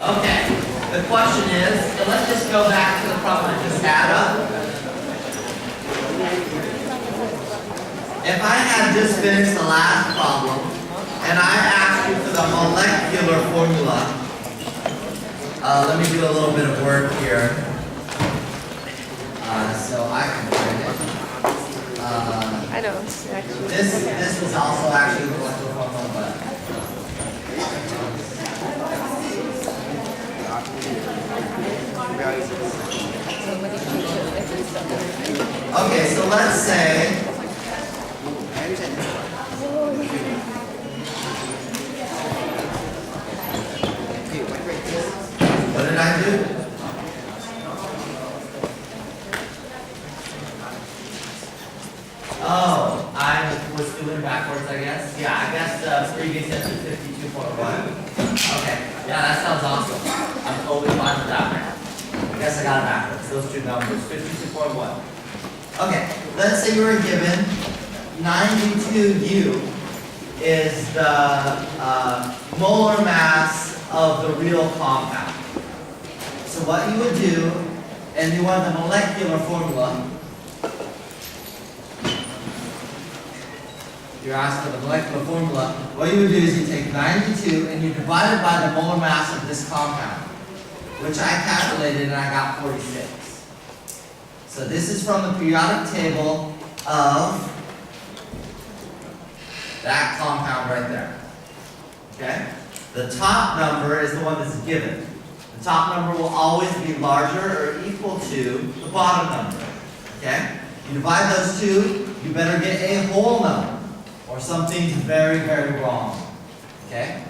Okay, the question is, and let's just go back to the problem I just had up. If I had just finished the last problem, and I asked you for the molecular formula, let me do a little bit of work here, so I can find it. I know, actually. This was also actually the molecular formula, but. Okay, so let's say what did I do? Oh, I was doing it backwards, I guess. Yeah, I guess the previous answer is 52.1. Okay, yeah, that sounds awesome. I'm totally fine with that. I guess I got it backwards. Those two numbers, 52.1. Okay, let's say you were given 92U is the molar mass of the real compound. So what you would do, and you want the molecular formula, you're asked for the molecular formula, what you would do is you take 92 and you divide it by the molar mass of this compound, which I calculated and I got 46. So this is from the periodic table of that compound right there. Okay? The top number is the one that's given. The top number will always be larger or equal to the bottom number. Okay? You divide those two, you better get a whole number, or something's very, very wrong. Okay?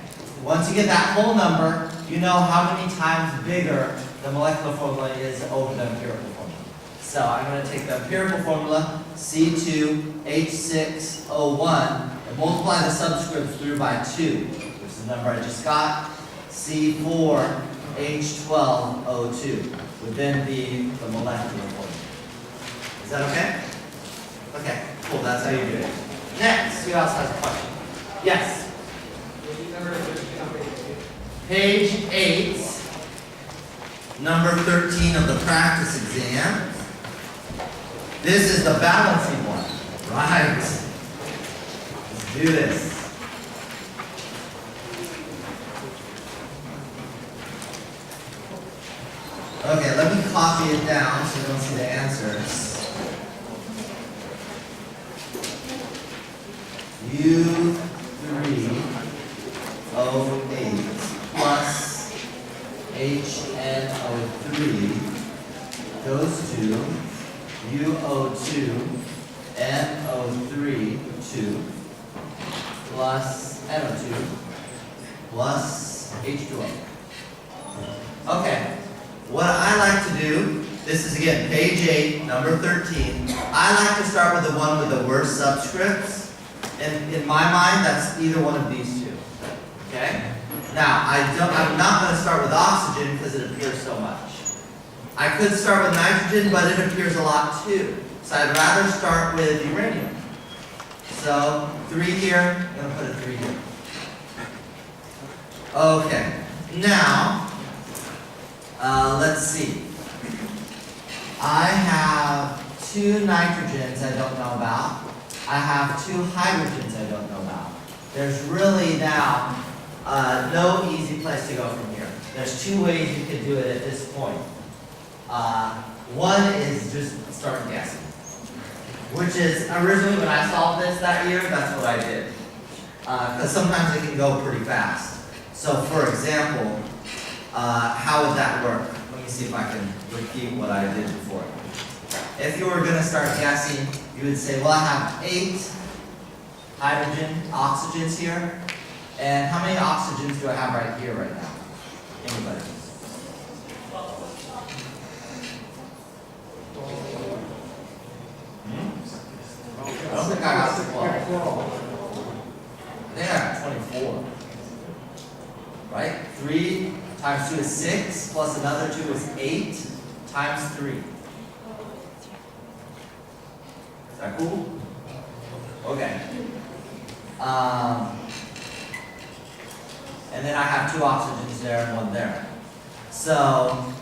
Once you get that whole number, you know how many times bigger the molecular formula is over the empirical formula. So I'm going to take the empirical formula, C2H6O1, and multiply the subscript through by 2, which is the number I just got, C4H12O2, would then be the molecular formula. Is that okay? Okay, cool, that's how you do it. Next, who else has a question? Yes? Page 8, number 13 of the practice exam. This is the balancing one. Right. Let's do this. Okay, let me copy it down so you don't see the answers. U3O8 plus HNO3 goes to UO2 NO3 2 plus NO2 plus H2O. Okay, what I like to do, this is again page 8, number 13. I like to start with the one with the worst subscripts. And in my mind, that's either one of these two. Okay? Now, I'm not going to start with oxygen because it appears so much. I could start with nitrogen, but it appears a lot too. So I'd rather start with uranium. So 3 here, I'm going to put a 3 here. Okay. Now, let's see. I have 2 nitrogens I don't know about. I have 2 hydrogens I don't know about. There's really now no easy place to go from here. There's 2 ways you can do it at this point. One is just start guessing, which is originally when I solved this that year, that's what I did. Because sometimes it can go pretty fast. So for example, how would that work? Let me see if I can repeat what I did before. If you were going to start guessing, you would say, well, I have 8 oxygens here. And how many oxygens do I have right here right now? Anybody? I don't think I got 12. I think I got 24. Right? 3 times 2 is 6, plus another 2 is 8 times 3. Is that cool? Okay. And then I have 2 oxygens there and 1 there. So,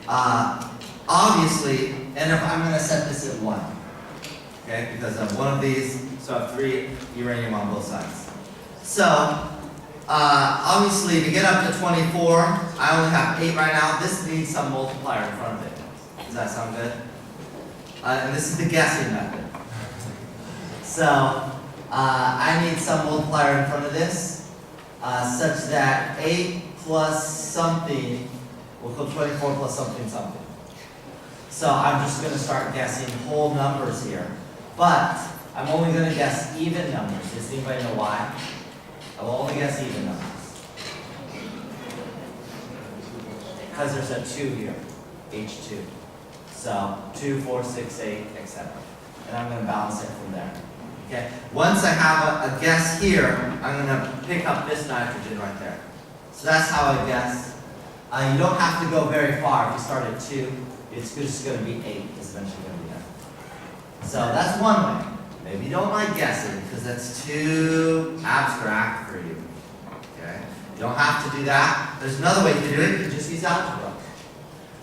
obviously, and if I'm going to set this at 1, okay, because of one of these, so I have 3 uranium on both sides. So, obviously, to get up to 24, I only have 8 right now. This needs some multiplier in front of it. Does that sound good? And this is the guessing method. So, I need some multiplier in front of this, such that 8 plus something will equal 24 plus something something. So I'm just going to start guessing whole numbers here. But I'm only going to guess even numbers. Does anybody know why? I will only guess even numbers. Because there's a 2 here, H2. So 2, 4, 6, 8, etc. And I'm going to balance it from there. Okay. Once I have a guess here, I'm going to pick up this nitrogen right there. So that's how I guess. You don't have to go very far. If you start at 2, it's just going to be 8. It's eventually going to be there. So that's one way. Maybe you don't like guessing because that's too abstract for you. Okay. You don't have to do that. There's another way to do it. You can just use algebra.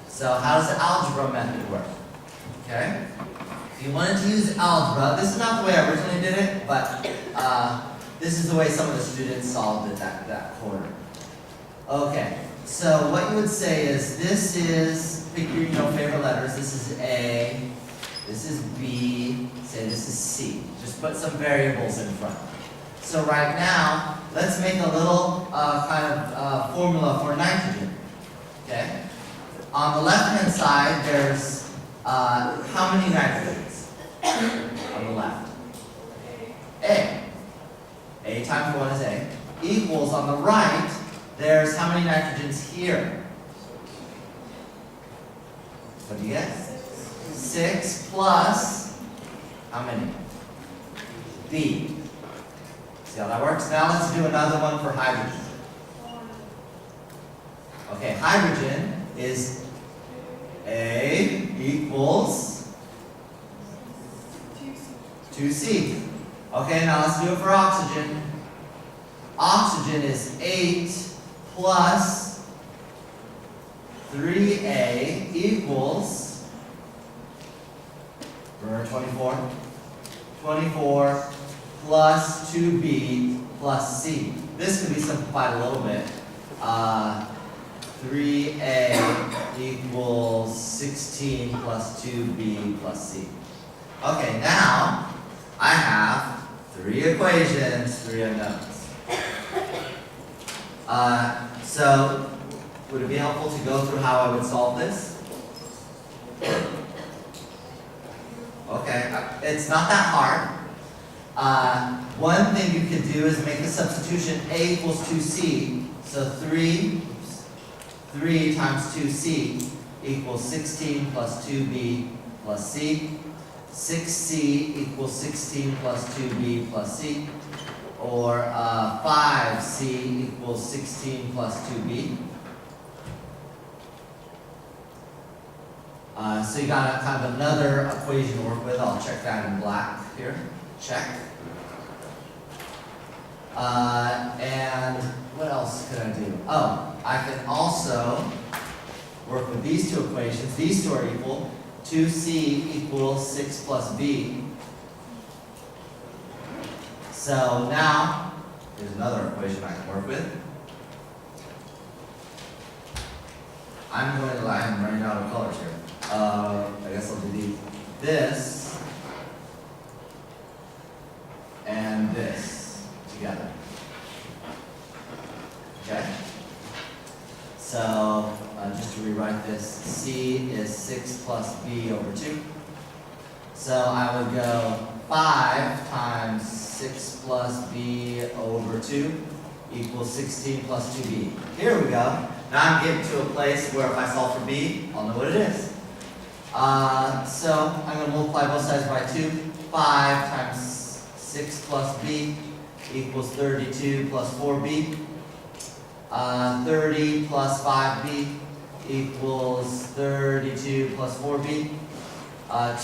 So how does the algebra method work? Okay. If you wanted to use algebra, this is not the way I originally did it, but this is the way some of the students solved it that quarter. Okay, so what you would say is this is, pick your favorite letters. This is A, this is B, say this is C. Just put some variables in front. So right now, let's make a little formula for nitrogen. Okay? On the left-hand side, there's how many nitrogens? On the left. A. A times 1 is A. Equals on the right, there's how many nitrogens here? What do you get? 6 plus how many? B. See how that works? Now let's do another one for hydrogen. Okay, hydrogen is A equals 2C. Okay, now let's do it for oxygen. Oxygen is 8 plus 3A equals, remember 24? 24 plus 2B plus C. This can be simplified a little bit. 3A equals 16 plus 2B plus C. Okay, now I have 3 equations, 3 unknowns. So, would it be helpful to go through how I would solve this? Okay, it's not that hard. One thing you could do is make a substitution. A equals 2C, so 3 times 2C equals 16 plus 2B plus C. 6C equals 16 plus 2B plus C. Or 5C equals 16 plus 2B. So you got kind of another equation to work with. I'll check that in black here. Check. And what else could I do? Oh, I can also work with these 2 equations. These 2 are equal. 2C equals 6 plus B. So now, here's another equation I can work with. I'm running out of colors here. I guess I'll do this and this together. Okay? So, just to rewrite this, C is 6 plus B over 2. So I would go 5 times 6 plus B over 2 equals 16 plus 2B. Here we go. Now I'm getting to a place where if I solve for B, I'll know what it is. So I'm going to multiply both sides by 2. 5 times 6 plus B equals 32 plus 4B. 30 plus 5B equals 32 plus 4B.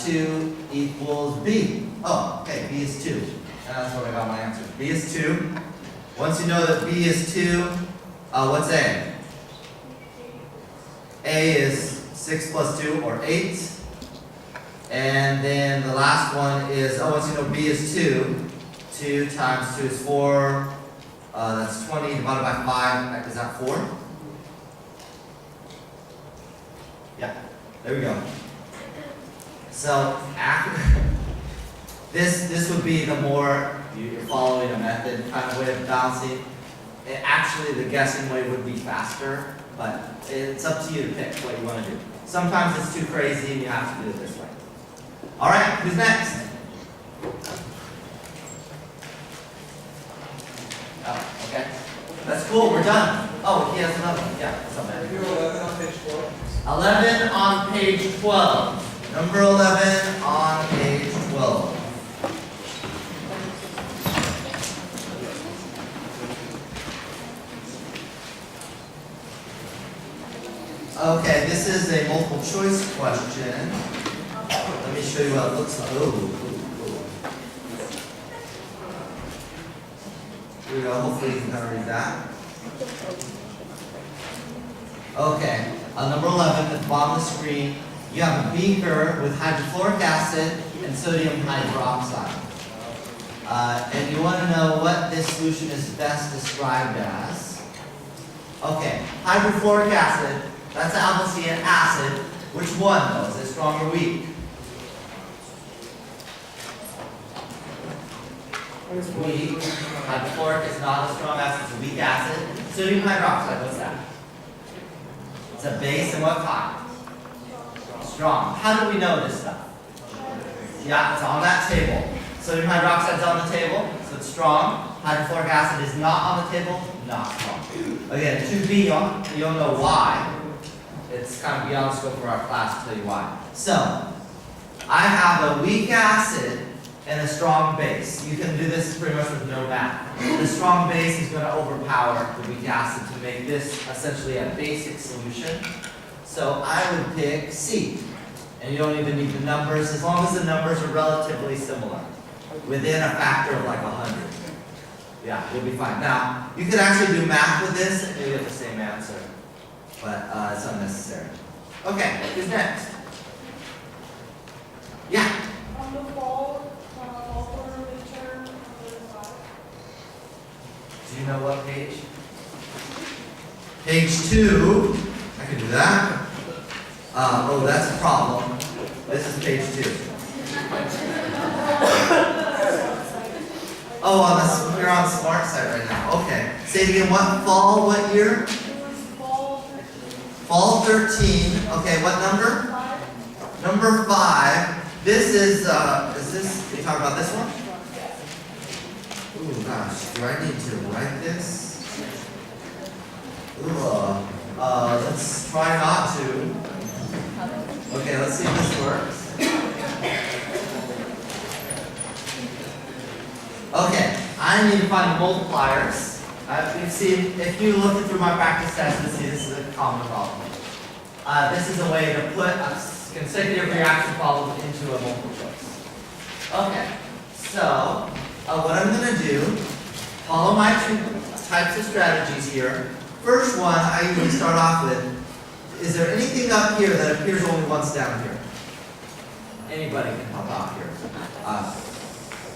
2 equals B. Oh, okay, B is 2. That's what I got my answer. B is 2. Once you know that B is 2, what's A? A is 6 plus 2, or 8. And then the last one is, once you know B is 2. 2 times 2 is 4. That's 20 divided by 5. Is that 4? Yeah, there we go. So after this would be the more you're following a method kind of way of balancing. Actually, the guessing way would be faster, but it's up to you to pick what you want to do. Sometimes it's too crazy and you have to do it this way. All right, who's next? Oh, okay. That's cool, we're done. Oh, he has another one. Yeah, what's up, man? 11 on page 12. 11 on page 12. Number 11 on page 12. Okay, this is a multiple choice question. Let me show you what it looks like. Ooh. Here we go. Hopefully you can kind of read that. Okay, number 11 at the bottom of the screen, you have a beaker with hydrofluoric acid and sodium hydroxide. And you want to know what this solution is best described as. Okay, hydrofluoric acid, that's alpha-CN acid. Which one though? Is it strong or weak? Weak. Hydrofluoric is not a strong acid, it's a weak acid. Sodium hydroxide, what's that? It's a base and what kind? Strong. How do we know this stuff? Yeah, it's on that table. Sodium hydroxide is on the table, so it's strong. Hydrofluoric acid is not on the table, not strong. Again, 2B, you don't know why. It's kind of beyond the scope of our class to tell you why. So, I have a weak acid and a strong base. You can do this pretty much with no math. The strong base is going to overpower the weak acid to make this essentially a basic solution. So I would pick C. And you don't even need the numbers, as long as the numbers are relatively similar. Within a factor of like 100. Yeah, you'll be fine. Now, you could actually do math with this and you'll get the same answer. But it's unnecessary. Okay, who's next? Yeah? On the fall order midterm, Do you know what page? Page 2. I can do that. Oh, that's a problem. This is page 2. Oh, you're on Smart Site right now. Okay. Say it again. What fall? What year? it was fall Fall 13. Okay. What number? 5. Number 5. This is this? You talking about this one? Ooh, gosh. Do I need to write this? Ooh, let's try not to. Okay, let's see if this works. Okay, I need to find the multipliers. You see, if you look through my practice test, you see this is a common problem. This is a way to put a consecutive reaction problem into a multiple choice. Okay, so what I'm going to do, follow my 2 types of strategies here. First one, I usually start off with, is there anything up here that appears only once down here? Anybody can help out here.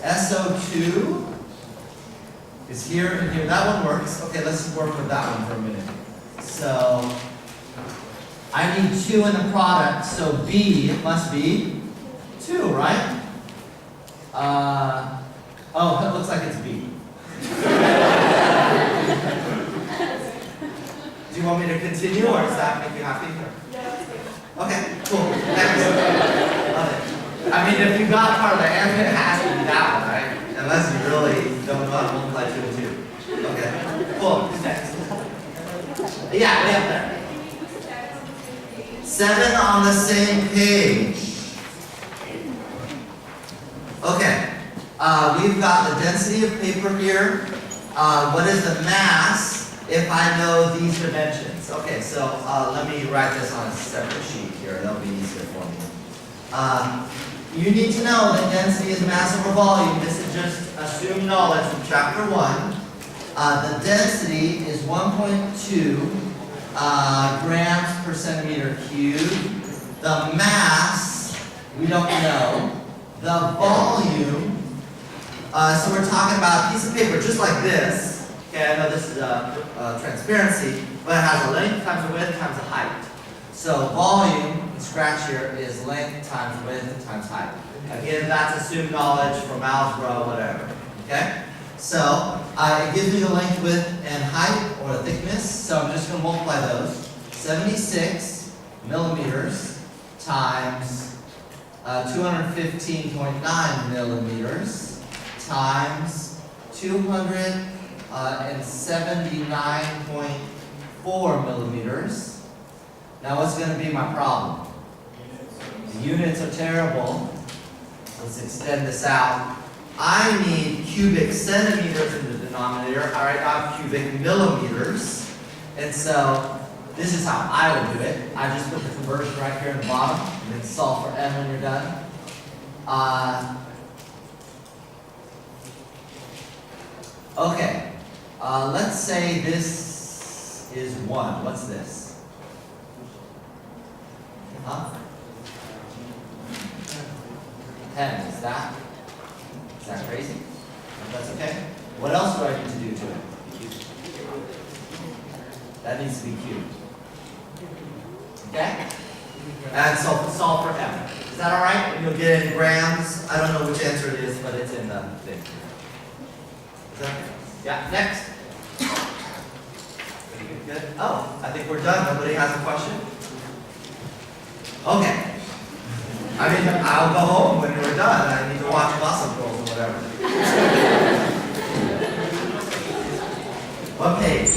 SO2 is here and here. That one works. Okay, let's work with that one for a minute. So, I need 2 in the product, so B must be 2, right? Oh, it looks like it's B. Do you want me to continue, or does that make you happy? Okay, cool. Next. Love it. I mean, if you got part of the answer, it has to be that one, right? Unless you really don't know how to multiply 2 and 2. Okay, cool. Who's next? Yeah, way up there. 7 on the same page. Okay, we've got the density of paper here. What is the mass if I know these dimensions? Okay, so let me write this on a separate sheet here. That'll be easier for me. You need to know that density is mass over volume. This is just assumed knowledge from chapter 1. The density is 1.2 grams per centimeter millimeter cubed. The mass, we don't know. The volume, so we're talking about a piece of paper just like this. Okay, I know this is transparency, but it has a length times a width times a height. So volume, scratch here, is length times width times height. Again, that's assumed knowledge from algebra, whatever. Okay? So it gives me the length, width, and height, or the thickness. So I'm just going to multiply those. 76 millimeters times 215.9 millimeters times 279.4 millimeters. Now what's going to be my problem? The units are terrible. Let's extend this out. I need cubic centimeters in the denominator. All right, I have cubic millimeters. And so this is how I would do it. I just put the conversion right here in the bottom and then solve for m when you're done. Okay, let's say this is 1. What's this? Huh? 10. Is that crazy? That's okay. What else do I need to do to it? That needs to be cubed. Okay? And so solve for m. Is that all right? And you'll get it in grams. I don't know which answer it is, but it's in the thing. Is that okay? Yeah, next. Good. Oh, I think we're done. Nobody has a question? Okay. I mean, I'll go home when we're done. I need to watch Gossip Girls or whatever. What page?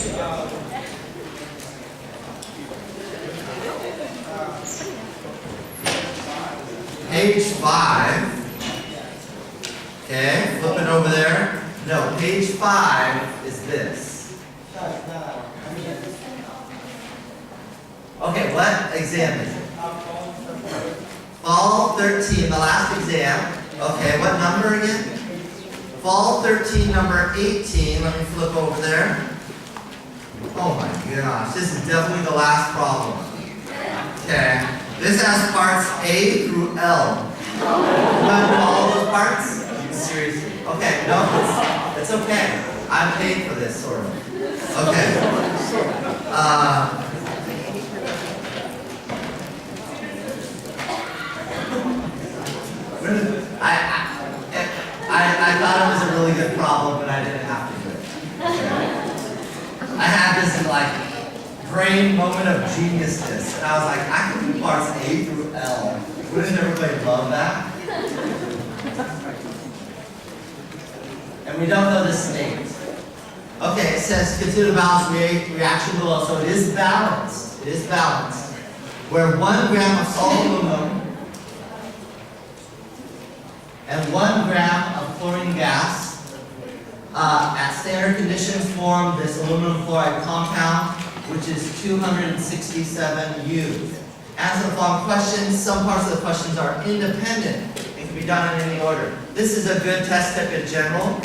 Page 5. Okay, flip it over there. No, page 5 is this. Okay, what exam is it? Fall 13, the last exam. Okay, what number again? Fall 13, number 18. Let me flip over there. Oh my gosh, this is definitely the last problem. Okay, this has parts A through L. You want to do all those parts? Seriously. Okay, no, it's okay. I'm paid for this, sort of. Okay. I thought it was a really good problem, but I didn't have to do it. I had this like brain moment of geniusness, and I was like, I can do parts A through L. Wouldn't everybody love that? And we don't know the state. Okay, it says consider the balanced reaction below. So it is balanced. It is balanced. Where 1 gram of solid aluminum and 1 gram of chlorine gas at standard conditions form this aluminum fluoride compound, which is 267 U. Answer the following questions. Some parts of the questions are independent and can be done in any order. This is a good test tip in general.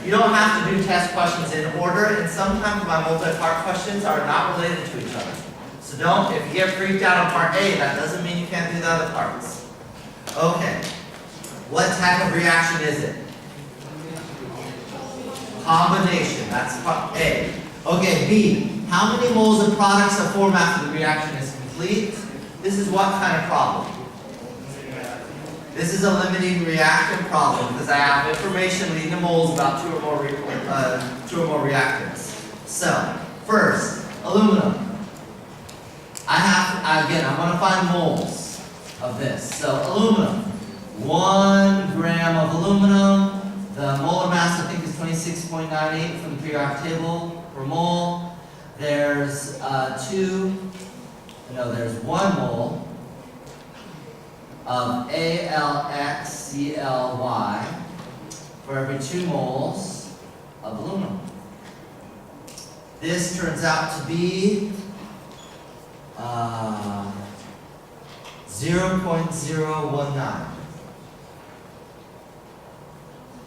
You don't have to do test questions in order, and sometimes my multi-part questions are not related to each other. So don't, if you get freaked out on part A, that doesn't mean you can't do the other parts. Okay. What type of reaction is it? Combination. That's part A. Okay, B. How many moles of products are formed after the reaction is complete? This is what kind of problem? This is a limiting reactant problem because I have information leading to moles about two or more reactants. So, first, aluminum. I'm going to find moles of this. So, aluminum. 1 gram of aluminum. The molar mass, I think, is 26.98 from the periodic table per mole. There's there's 1 mole of AlXCl for every 2 moles of aluminum. This turns out to be 0.019.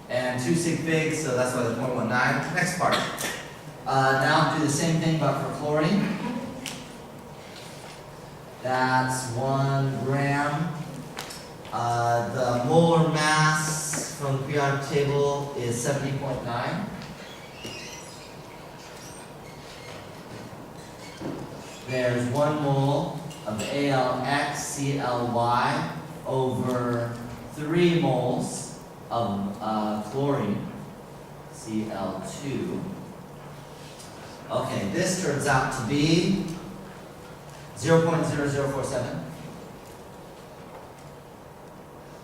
And 2 sig figs, so that's why the 0.19. Next part. Now do the same thing but for chlorine. That's 1 gram. The molar mass from the periodic table is 70.9. There's 1 mole of AlXCl over 3 moles of chlorine, Cl2. Okay, this turns out to be 0.0047.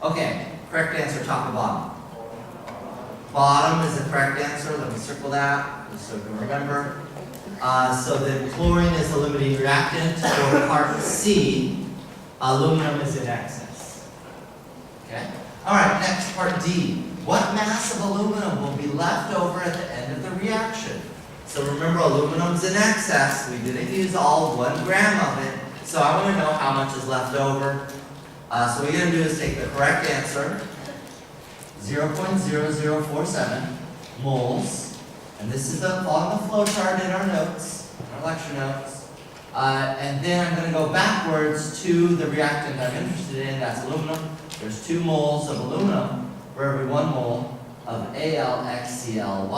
Okay, correct answer, top and bottom. Bottom is the correct answer. Let me circle that, just so you can remember. So then chlorine is the limiting reactant. For part C, aluminum is in excess. Okay? Alright, next part D. What mass of aluminum will be left over at the end of the reaction? So remember, aluminum's in excess. We didn't use all 1 gram of it. So I want to know how much is left over. So what you're going to do is take the correct answer, 0.0047 moles. And this is on the flow chart in our notes, our lecture notes. And then I'm going to go backwards to the reactant I'm interested in, that's aluminum. There's 2 moles of aluminum for every 1 mole of AlXCl.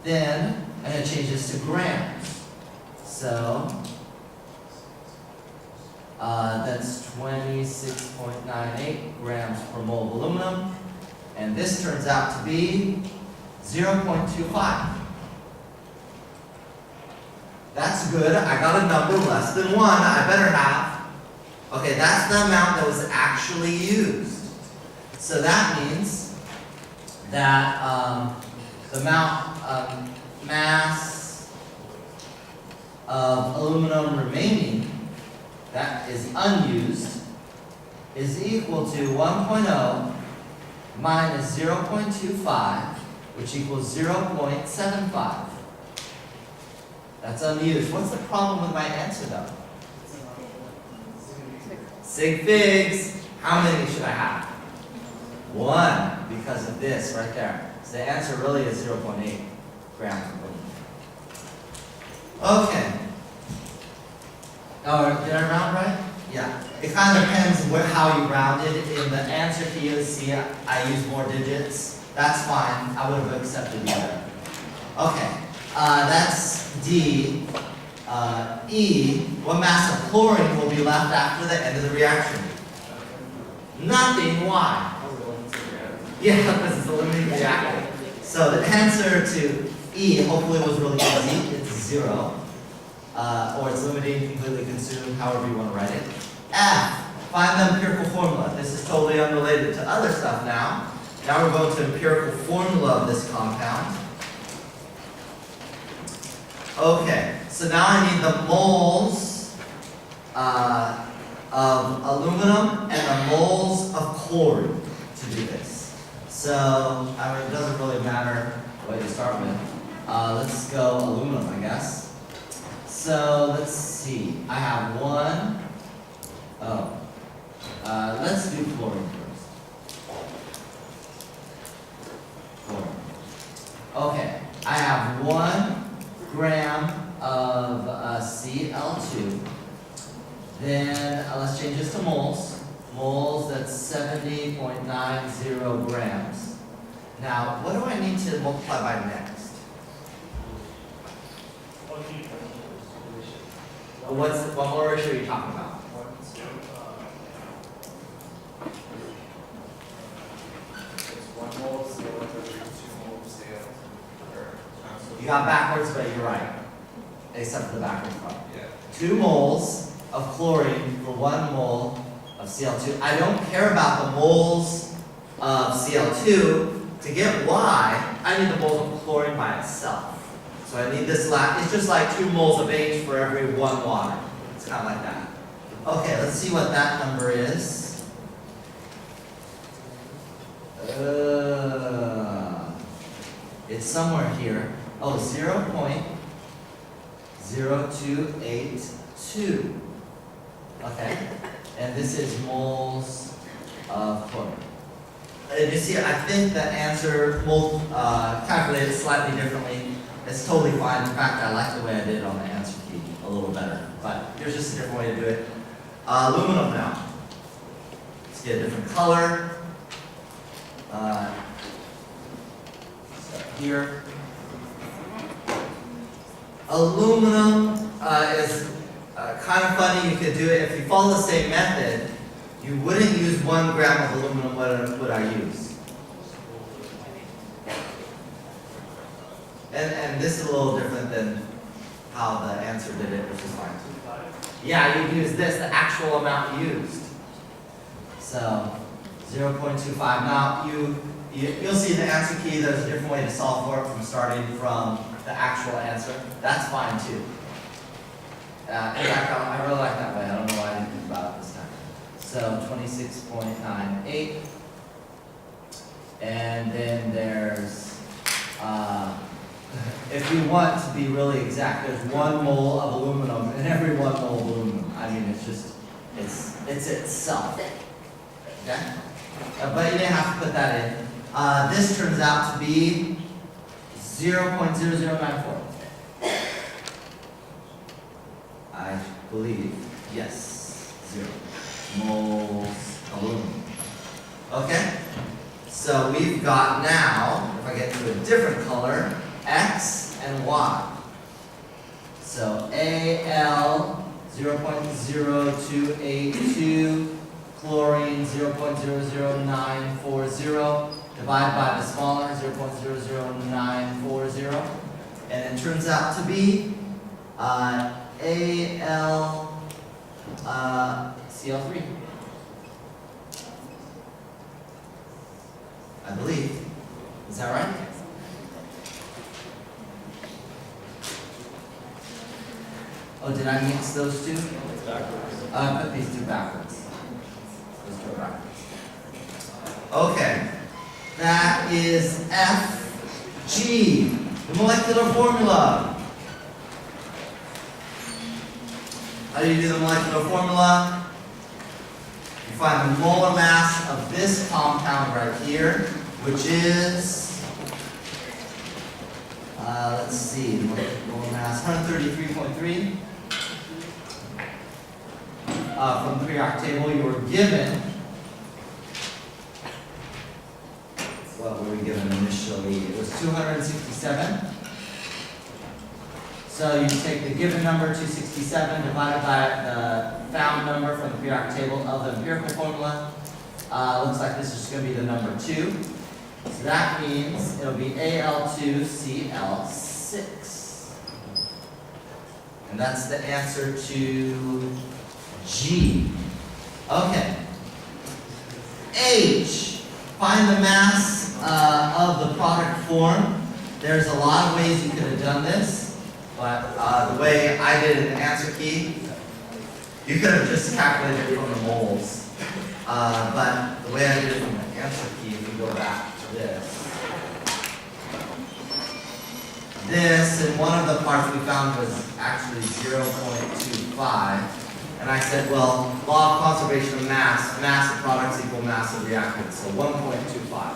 Then I'm going to change this to grams. So that's 26.98 grams per mole of aluminum. And this turns out to be 0.25. That's good. I got a number less than 1. I better have. Okay, that's the amount that was actually used. So that means that the amount of mass of aluminum remaining that is unused is equal to 1.0 minus 0.25, which equals 0.75. That's unused. What's the problem with my answer though? Sig figs. How many should I have? 1, because of this right there. So the answer really is 0.8 grams of aluminum. Okay. Oh, did I round right? Yeah. It kind of depends how you rounded. In the answer to you, see, I used more digits. That's fine. I would have accepted the other. Okay. That's D. E. What mass of chlorine will be left after the end of the reaction? Nothing. Why? Yeah, because it's a limiting reactant. So the answer to E hopefully was really easy. It's 0. Or it's limiting, completely consumed, however you want to write it. F. Find the empirical formula. This is totally unrelated to other stuff now. Now we're going to empirical formula of this compound. Okay, so now I need the moles of aluminum and the moles of chlorine to do this. So, I mean, it doesn't really matter what you start with. Let's go aluminum, I guess. So, let's see. I have 1. Let's do chlorine first. Chlorine. Okay, I have 1 gram of Cl2. Then let's change this to moles. Moles, that's 70.90 grams. Now, what do I need to multiply by next? What more ratio are you talking about? You got backwards, but you're right. Except for the backwards part. Yeah. 2 moles of chlorine for 1 mole of Cl2. I don't care about the moles of Cl2. To get Y, I need the moles of chlorine by itself. So I need this it's just like 2 moles of H for every 1 water. It's kind of like that. Okay, let's see what that number is. It's somewhere here. Oh, 0.0282. Okay, and this is moles of chlorine. And you see, I think the answer calculated slightly differently. It's totally fine. In fact, I like the way I did it on the answer key a little better. but here's just a different way to do it. Aluminum now. Let's get a different color. So here. Aluminum is kind of funny. You could do it if you follow the same method. You wouldn't use 1 gram of aluminum. What would I use? And this is a little different than how the answer did it, which is fine. Yeah, you use this, the actual amount used. So 0.25. Now you'll see the answer key. There's a different way to solve for it from starting from the actual answer. That's fine too. In fact, I really like that way. I don't know why I didn't think about it this time. So 26.98. And then there's, if you want to be really exact, there's 1 mole of aluminum in every 1 mole of aluminum. I mean, it's just, it's itself. Okay? But you didn't have to put that in. This turns out to be 0.0094. I believe, yes, 0 moles aluminum. Okay? So we've got now, if I get to a different color, X and Y. So Al 0.0282, chlorine 0.00940, divided by the smaller 0.00940, and it turns out to be AlCl3. I believe. Is that right? Oh, did I mix those two? Backwards. I put these two backwards. Let's go backwards. Okay. That is Fg, the molecular formula. How do you do the molecular formula? You find the molar mass of this compound right here, which is, let's see, molar mass 133.3. From the periodic table, you were given, what were we given initially? It was 267. So you take the given number, 267, divided by the found number from the periodic table of the empirical formula. Looks like this is going to be the number 2. So that means it'll be Al2Cl6. And that's the answer to G. Okay. H. Find the mass of the product form. There's a lot of ways you could have done this. But the way I did in the answer key, you could have just calculated it from the moles. But the way I did it from the answer key, if we go back to this. This, in one of the parts we found, was actually 0.25. And I said, well, law of conservation of mass, mass of products equal mass of reactants, so 1.25. I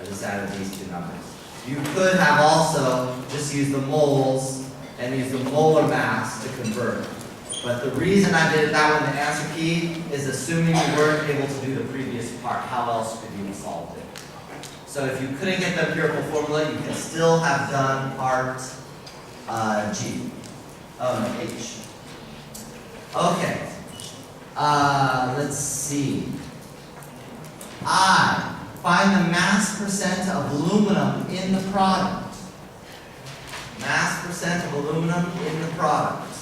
just added these two numbers. You could have also just used the moles and used the molar mass to convert. But the reason I did it that way in the answer key is assuming you weren't able to do the previous part. How else could you have solved it? So if you couldn't get the empirical formula, you can still have done part G. Oh, no, H. Okay. Let's see. I. Find the mass percent of aluminum in the product. Mass percent of aluminum in the product.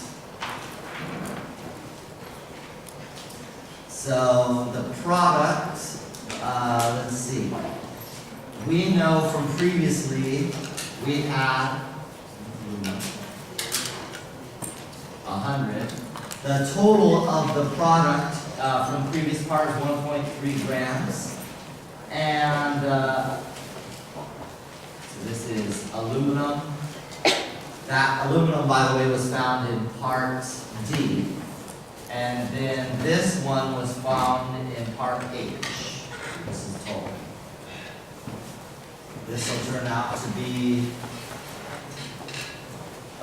So the product, let's see. We know from previously we had 100. The total of the product from the previous part is 1.3 grams. And so this is aluminum. That aluminum, by the way, was found in part D. And then this one was found in part H. This is total. This will turn out to be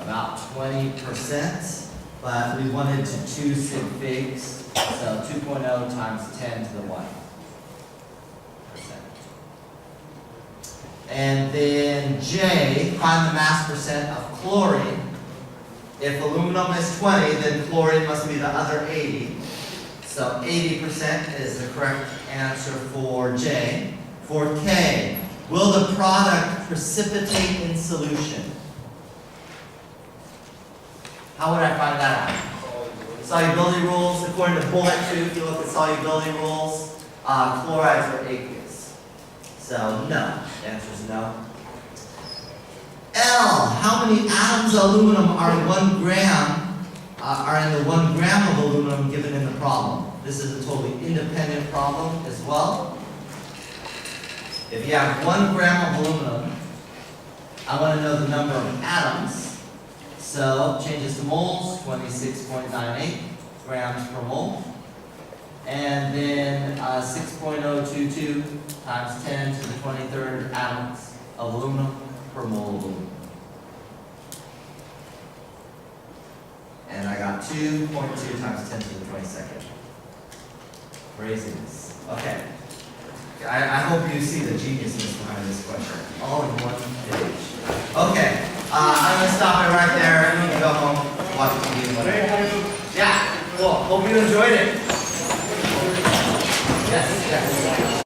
about 20%. but we wanted to 2 sig figs, so 2.0 times 10 to the 1%. And then J, find the mass percent of chlorine. If aluminum is 20, then chlorine must be the other 80. So 80% is the correct answer for J. For K, will the product precipitate in solution? How would I find that out? Solubility rules, according to bullet 2, if you look at solubility rules, chlorides are aqueous. So no, the answer is no. L, how many atoms of aluminum are in 1 gram, are in the 1 gram of aluminum given in the problem? This is a totally independent problem as well. If you have 1 gram of aluminum, I want to know the number of atoms. So change this to moles, 26.98 grams per mole. And then 6.022 times 10 to the 23rd atoms of aluminum per mole of aluminum. And I got 2.2 times 10 to the 22nd. Craziness. Okay. I hope you see the geniusness behind this question. All in one page. Okay. I'm going to stop it right there, and we can go home, watch TV, whatever. Yeah, cool. Hope you enjoyed it. Yes, yes.